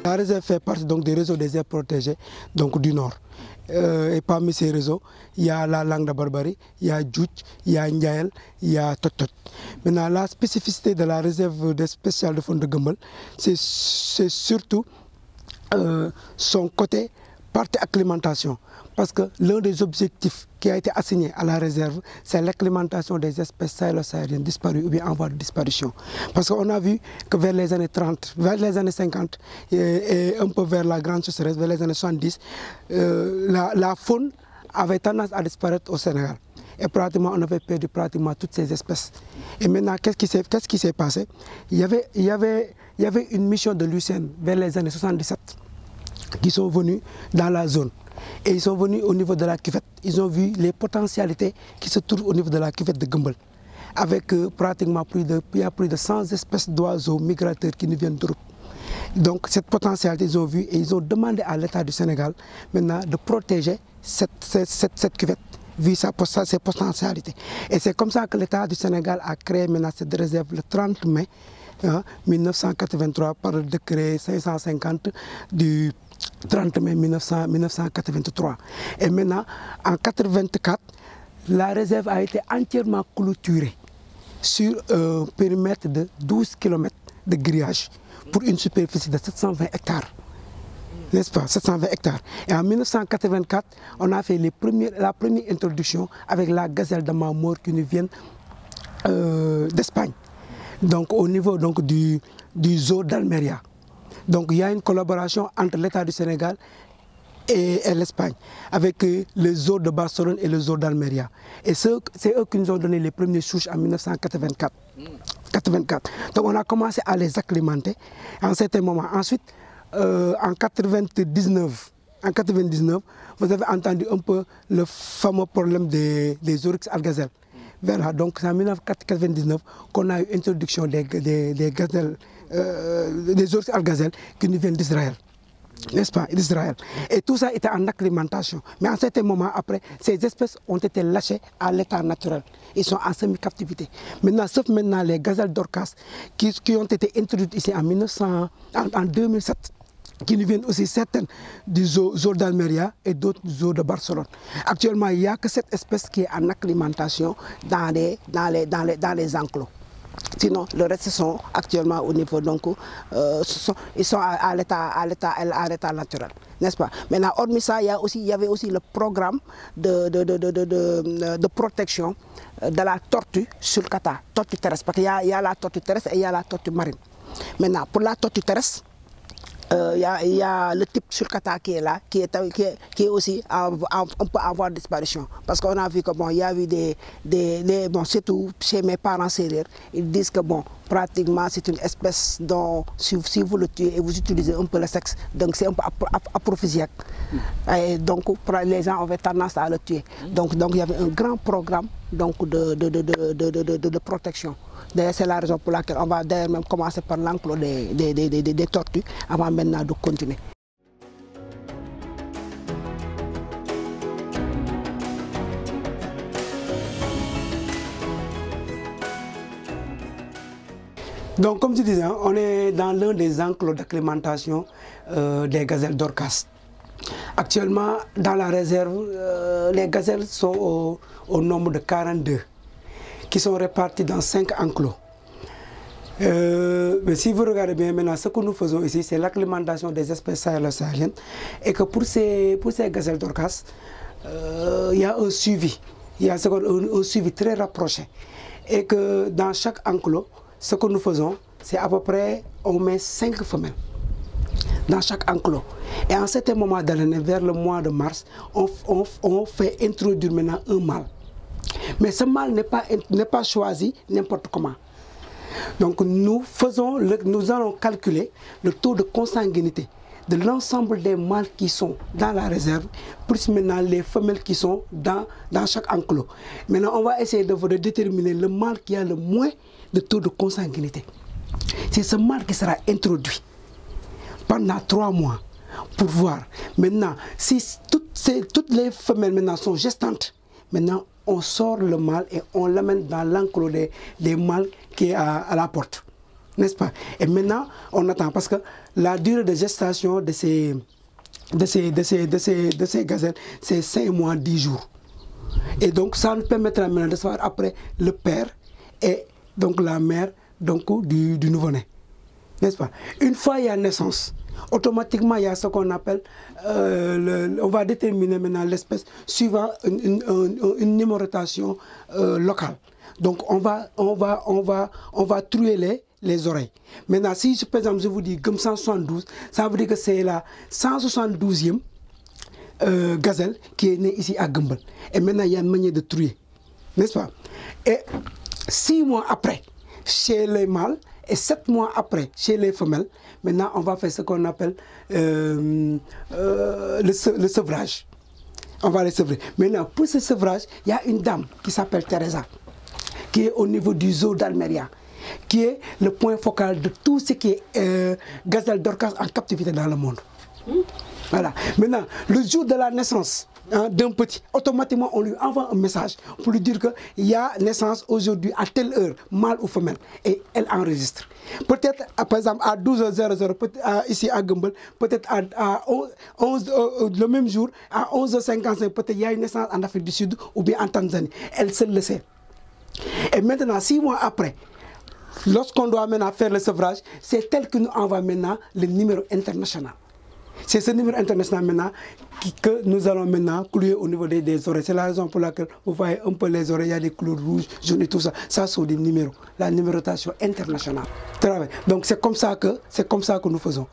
La réserve fait partie donc des réseaux des aires protégées donc, du Nord. Et parmi ces réseaux, il y a la langue de Barbarie, il y a Djoudj, il y a Ndiaël, il y a Totot. Maintenant, la spécificité de la réserve spéciale de Fond de Gueumbeul, c'est surtout son côté partie acclimatation. Parce que l'un des objectifs qui a été assigné à la réserve, c'est l'acclimatation des espèces sahélo-sahariennes disparues ou bien en voie de disparition. Parce qu'on a vu que vers les années 30, vers les années 50 et un peu vers la grande sécheresse, vers les années 70, la faune avait tendance à disparaître au Sénégal. Et pratiquement, on avait perdu pratiquement toutes ces espèces. Et maintenant, qu'est-ce qui s'est passé? Il y avait une mission de l'UICN vers les années 77 qui sont venus dans la zone. Et ils sont venus au niveau de la cuvette. Ils ont vu les potentialités qui se trouvent au niveau de la cuvette de Gueumbeul. Avec pratiquement plus de 100 espèces d'oiseaux migrateurs qui nous viennent d'Europe. Donc cette potentialité, ils ont vu et ils ont demandé à l'État du Sénégal maintenant de protéger cette cuvette, vu ses potentialités. Et c'est comme ça que l'État du Sénégal a créé maintenant cette réserve le 30 mai 1983 par le décret 550 du 30 mai 1983. Et maintenant, en 1984, la réserve a été entièrement clôturée sur un périmètre de 12 km de grillage pour une superficie de 720 hectares. N'est-ce pas? 720 hectares. Et en 1984, on a fait la première introduction avec la gazelle de Mamor qui nous vient d'Espagne. Donc au niveau donc, du zoo d'Almeria. Donc il y a une collaboration entre l'État du Sénégal et l'Espagne, avec le zoo de Barcelone et le zoo d'Almeria. Et c'est eux qui nous ont donné les premières souches en 1984. Donc on a commencé à les acclimater en certain moment. Ensuite, en 99, vous avez entendu un peu le fameux problème des oryx algazelles. Voilà, donc c'est en 1999 qu'on a eu l'introduction des gazelles, des oryx algazelles qui nous viennent d'Israël. N'est-ce pas, d'Israël. Et tout ça était en acclimatation. Mais à un certain moment, après, ces espèces ont été lâchées à l'état naturel. Ils sont en semi-captivité. Maintenant, sauf maintenant les gazelles d'Orcas qui ont été introduites ici en 2007. Qui nous viennent aussi certaines du zoo d'Almeria et d'autres du zoo de Barcelone. Actuellement, il n'y a que cette espèce qui est en acclimatation dans les enclos. Sinon, le reste sont actuellement au niveau, donc, ils sont à l'état naturel, n'est-ce pas? Maintenant, hormis ça, il y avait aussi le programme de protection de la tortue sulcata, tortue terrestre, parce qu'il y a la tortue terrestre et il y a la tortue marine. Maintenant, pour la tortue terrestre, il y a le type sulcata qui est là, qui est aussi un peu en voie de disparition. Parce qu'on a vu que bon, il y a eu bon, surtout chez mes parents sérieux, ils disent que bon, pratiquement c'est une espèce dont si vous le tuez et vous utilisez un peu le sexe, donc c'est un peu aphrodisiaque. Et donc les gens avaient tendance à le tuer. Donc il y avait un grand programme donc, de protection. D'ailleurs, c'est la raison pour laquelle on va d'ailleurs même commencer par l'enclos des tortues avant maintenant de continuer. Donc, comme tu disais, on est dans l'un des enclos d'acclimatation des gazelles d'Orcas. Actuellement, dans la réserve, les gazelles sont au nombre de 42. Qui sont répartis dans 5 enclos. Mais si vous regardez bien maintenant, ce que nous faisons ici, c'est l'acclimatation des espèces sahélo-sahariennes. Et que pour ces gazelles d'Orcas, il y a un suivi. Il y a un suivi très rapproché. Et que dans chaque enclos, ce que nous faisons, c'est à peu près, on met 5 femelles dans chaque enclos. Et à un certain moment de l'année, vers le mois de mars, on fait introduire maintenant un mâle. Mais ce mâle n'est pas choisi n'importe comment. Donc nous allons calculer le taux de consanguinité de l'ensemble des mâles qui sont dans la réserve, plus maintenant les femelles qui sont dans chaque enclos. Maintenant, on va essayer de déterminer le mâle qui a le moins de taux de consanguinité. C'est ce mâle qui sera introduit pendant 3 mois pour voir. Maintenant, si toutes les femelles maintenant sont gestantes, maintenant, on sort le mâle et on l'amène dans l'enclos des mâles qui est à la porte. n'est-ce pas? Et maintenant, on attend parce que la durée de gestation de ces gazelles, c'est 5 mois, 10 jours. Et donc, ça nous permettra maintenant de savoir après le père et donc la mère donc, du nouveau-né. N'est-ce pas? Une fois il y a naissance, automatiquement il y a ce qu'on appelle, on va déterminer maintenant l'espèce suivant une numérotation locale. Donc on va trouver les oreilles. Maintenant, si par exemple je vous dis comme 172, ça veut dire que c'est la 172e gazelle qui est née ici à Gumbel. Et maintenant, il y a une manière de trouver, n'est-ce pas? Et 6 mois après, chez les mâles, et 7 mois après, chez les femelles, maintenant, on va faire ce qu'on appelle le sevrage. On va les sevrer. Maintenant, pour ce sevrage, il y a une dame qui s'appelle Teresa, qui est au niveau du zoo d'Almeria, qui est le point focal de tout ce qui est gazelle d'Orcas en captivité dans le monde. Voilà. Maintenant, le jour de la naissance d'un petit, automatiquement on lui envoie un message pour lui dire qu'il y a naissance aujourd'hui à telle heure, mâle ou femelle, et elle enregistre. Peut-être, par exemple, à 12h00, ici à Gumbel, peut-être à 11, le même jour, à 11h55, peut-être il y a une naissance en Afrique du Sud ou bien en Tanzanie. Elle se le sait. Et maintenant, 6 mois après, lorsqu'on doit maintenant faire le sevrage, c'est elle qui nous envoie maintenant le numéro international. C'est ce numéro international maintenant que nous allons maintenant clouer au niveau des oreilles. C'est la raison pour laquelle vous voyez un peu les oreilles, il y a des couleurs rouges, jaunes et tout ça. Ça sont des numéros, la numérotation internationale. Donc c'est comme ça que nous faisons.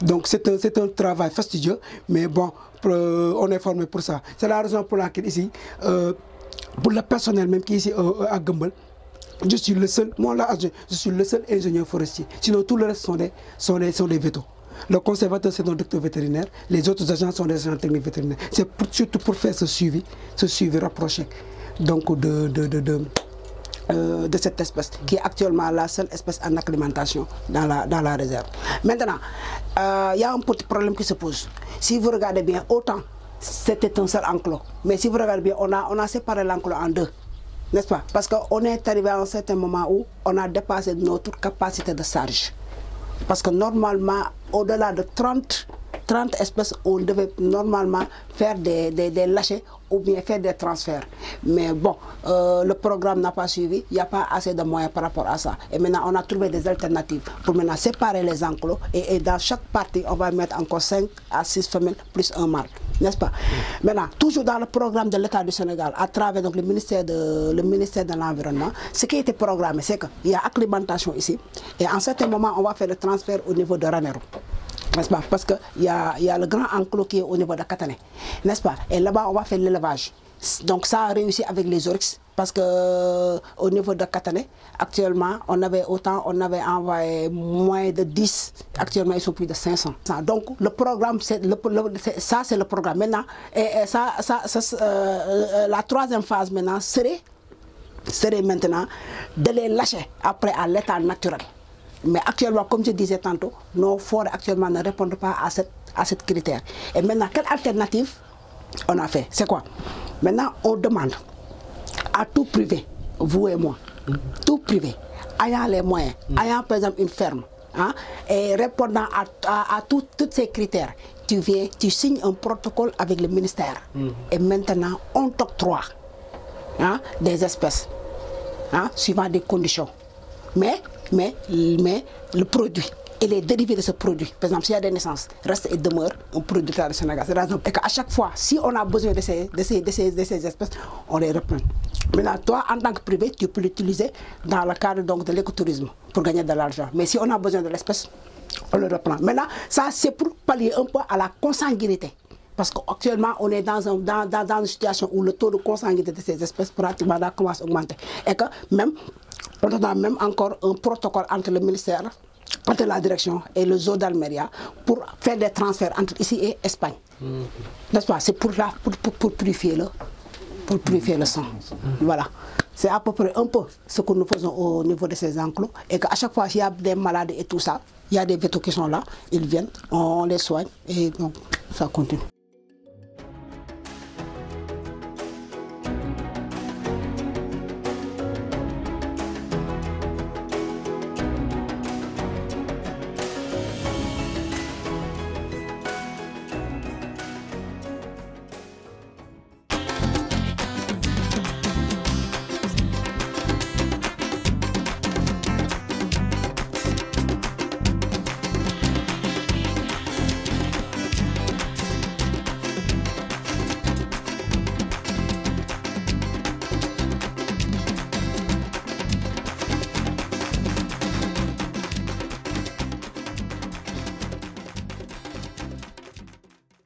Donc c'est un travail fastidieux, mais bon, on est formé pour ça. C'est la raison pour laquelle ici, pour le personnel même qui est ici à Gumbel, je suis le seul, moi là, je suis le seul ingénieur forestier. Sinon tout le reste sont des vétos. Le conservateur, c'est un docteur vétérinaire. Les autres agents sont des agents techniques vétérinaires. C'est surtout pour faire ce suivi rapproché donc de cette espèce, qui est actuellement la seule espèce en acclimatation dans la réserve. Maintenant, il y a un petit problème qui se pose. Si vous regardez bien, autant c'était un seul enclos. Mais si vous regardez bien, on a séparé l'enclos en deux. N'est-ce pas? Parce qu'on est arrivé à un certain moment où on a dépassé notre capacité de charge. Parce que normalement, au-delà de 30 espèces, on devait normalement faire des lâchers ou bien faire des transferts. Mais bon, le programme n'a pas suivi, il n'y a pas assez de moyens par rapport à ça. Et maintenant, on a trouvé des alternatives pour maintenant séparer les enclos. Et dans chaque partie, on va mettre encore 5 à 6 femelles plus un mâle. N'est-ce pas? Maintenant, toujours dans le programme de l'État du Sénégal, à travers donc, le ministère de l'Environnement, ce qui a été programmé, c'est qu'il y a acclimatation ici. Et en certain moment, on va faire le transfert au niveau de Ranero. N'est-ce pas? Parce qu'il y a le grand enclos qui est au niveau de Katané. N'est-ce pas? Et là-bas, on va faire l'élevage. Donc ça a réussi avec les oryx. Parce qu'au niveau de Katané, actuellement, on avait envoyé moins de 10. Actuellement, ils sont plus de 500. Donc le programme, ça c'est le programme. Maintenant, la troisième phase maintenant serait maintenant de les lâcher après à l'état naturel. Mais actuellement, comme je disais tantôt, nos forêts actuellement ne répondent pas à cette critère. Et maintenant, quelle alternative on a fait? C'est quoi? Maintenant, on demande à tout privé, vous et moi, tout privé, ayant les moyens, ayant par exemple une ferme, et répondant à tous ces critères, tu viens, tu signes un protocole avec le ministère. Et maintenant, on t'octroie des espèces, suivant des conditions. Mais le produit et les dérivés de ce produit, par exemple, s'il y a des naissances, reste et demeure un produit du Sénégal. Et qu'à chaque fois, si on a besoin de ces espèces, on les reprend. Maintenant, toi, en tant que privé, tu peux l'utiliser dans le cadre donc, de l'écotourisme pour gagner de l'argent. Mais si on a besoin de l'espèce, on le reprend. Maintenant, ça, c'est pour pallier un peu à la consanguinité. Parce qu'actuellement, on est dans une situation où le taux de consanguinité de ces espèces pratiquement commence à augmenter. Et que même, on a même encore un protocole entre le ministère, entre la direction et le zoo d'Almeria pour faire des transferts entre ici et Espagne. N'est-ce pas? C'est pour purifier le sang. Voilà. C'est à peu près un peu ce que nous faisons au niveau de ces enclos. Et qu'à chaque fois qu'il y a des malades et tout ça, il y a des vétos qui sont là, ils viennent, on les soigne et donc ça continue.